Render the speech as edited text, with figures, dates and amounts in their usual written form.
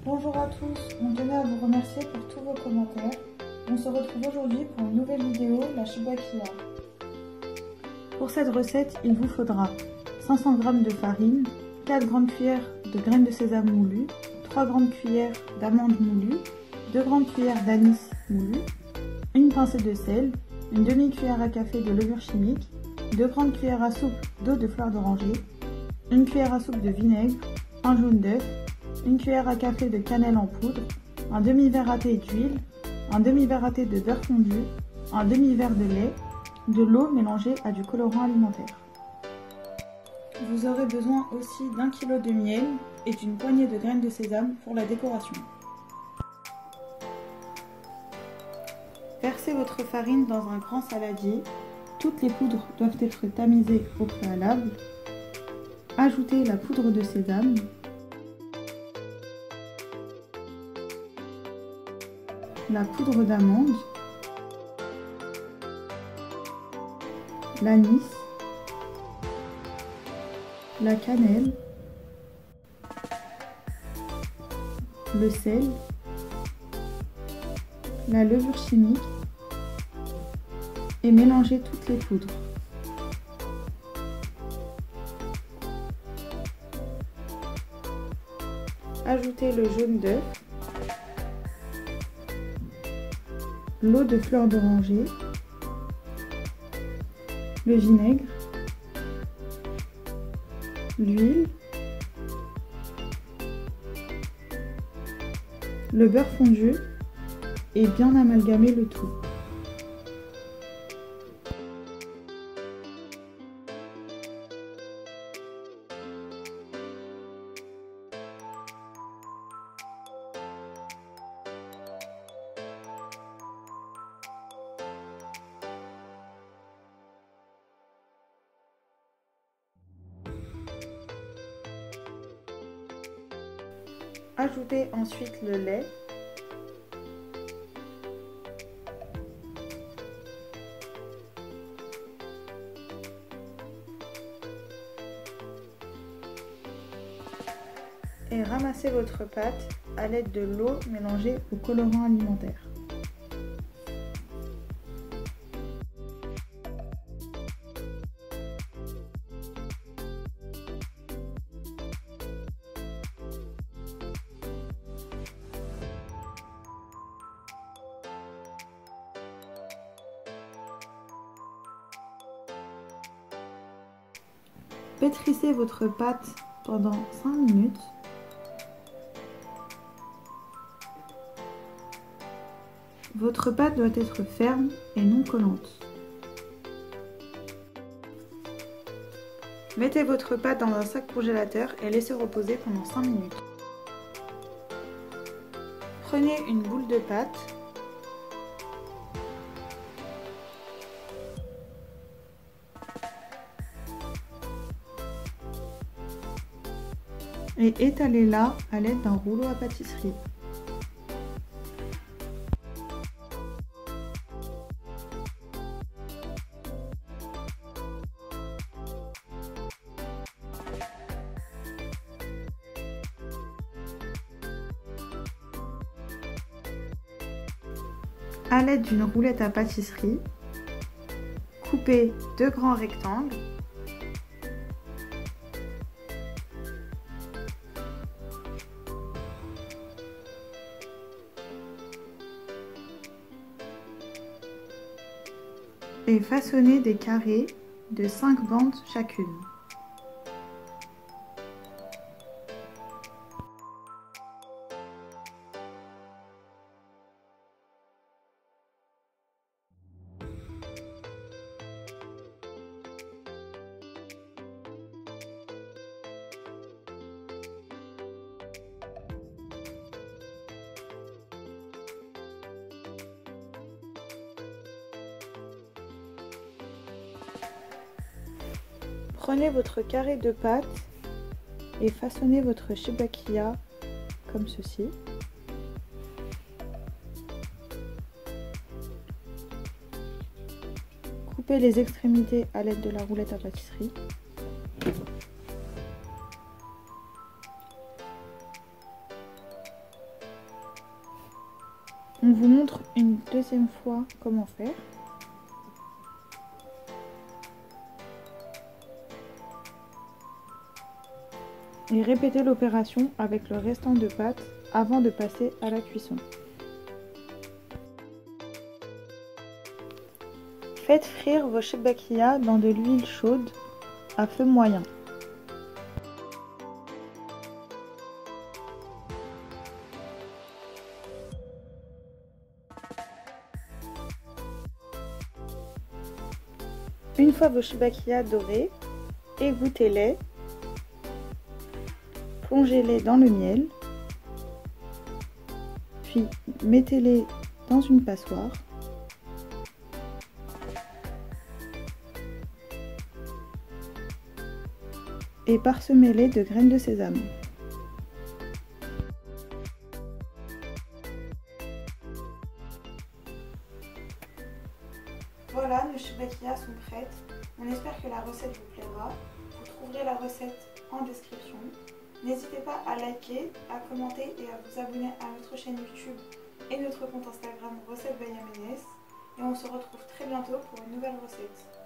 Bonjour à tous, on tenait à vous remercier pour tous vos commentaires. On se retrouve aujourd'hui pour une nouvelle vidéo, la Shibakiya. Pour cette recette, il vous faudra 500 g de farine, 4 grandes cuillères de graines de sésame moulues, 3 grandes cuillères d'amandes moulues, 2 grandes cuillères d'anis moulu, une pincée de sel, une demi-cuillère à café de levure chimique, 2 grandes cuillères à soupe d'eau de fleur d'oranger, une cuillère à soupe de vinaigre, un jaune d'œuf, une cuillère à café de cannelle en poudre, un demi-verre à thé d'huile, un demi-verre à thé de beurre fondu, un demi-verre de lait, de l'eau mélangée à du colorant alimentaire. Vous aurez besoin aussi d'1 kg de miel et d'une poignée de graines de sésame pour la décoration. Versez votre farine dans un grand saladier. Toutes les poudres doivent être tamisées au préalable. Ajoutez la poudre de sésame. La poudre d'amande. L'anis. La cannelle. Le sel. La levure chimique. Et mélangez toutes les poudres. Ajoutez le jaune d'œuf, l'eau de fleur d'oranger, le vinaigre, l'huile, le beurre fondu et bien amalgamer le tout. Ajoutez ensuite le lait. Et ramassez votre pâte à l'aide de l'eau mélangée au colorant alimentaire. Pétrissez votre pâte pendant 5 minutes. Votre pâte doit être ferme et non collante. Mettez votre pâte dans un sac congélateur et laissez reposer pendant 5 minutes. Prenez une boule de pâte. Et étalez-la à l'aide d'un rouleau à pâtisserie. À l'aide d'une roulette à pâtisserie, coupez 2 grands rectangles. Et façonnez des carrés de 5 bandes chacune. Prenez votre carré de pâte et façonnez votre shibakiya comme ceci. Coupez les extrémités à l'aide de la roulette à pâtisserie. On vous montre une deuxième fois comment faire. Et répétez l'opération avec le restant de pâte avant de passer à la cuisson. Faites frire vos chebakhiya dans de l'huile chaude à feu moyen. Une fois vos chebakhiya dorés, égouttez-les, plongez-les dans le miel, puis mettez-les dans une passoire. Et parsemez-les de graines de sésame. Voilà, nos chebakhiya sont prêtes. On espère que la recette vous plaira. Vous trouverez la recette en description. N'hésitez pas à liker, à commenter et à vous abonner à notre chaîne YouTube et notre compte Instagram Recettes by Yamenès. Et on se retrouve très bientôt pour une nouvelle recette.